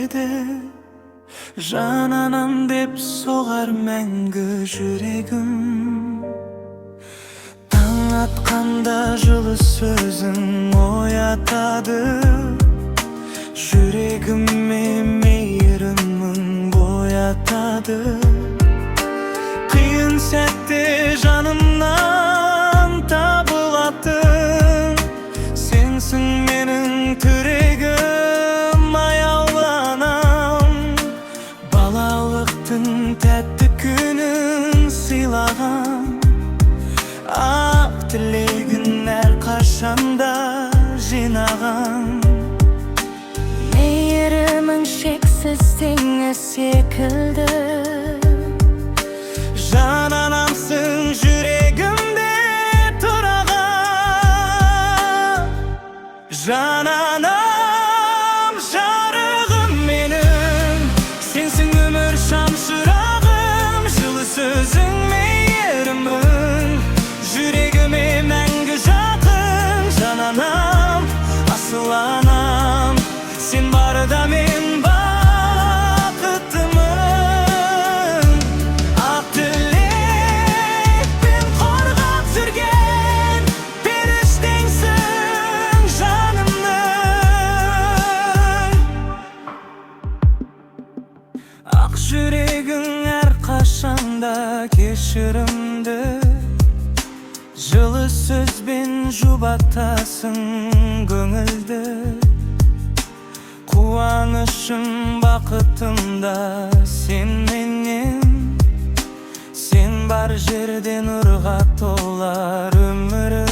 yerde Жананам деп соғар мәңгі жүрегім. Таң атқанда жылы сөзің оятады, жүрегіме мейірімің боятады. Қиын сәтте жанымнан табылатын, сенсің менің тірегім, аяуланам. Балалықтың тәтті күнін сыйлаған, ақ тілегін әрқашанда жинаған. Мейірімің шексіз теңіз секілді, жананамсың жүрегімде тұраған. Жананам, жарығым менің, сенсің өмір шамшырағым, жылы сөзің мейірімің, жүрегіме мәңгі жақын. Жананам, асыл анам, сен барда мен бақыттымын. Ақ тілекпен қорғап жүрген періштеңсің жанымның. Ақ жүрегің әрқашанда кешірімді, жылы сөзбен жұбатасың көңілді. Қуанышым бақытымда сен менен, сен бар жерде нұрға толар өмірім.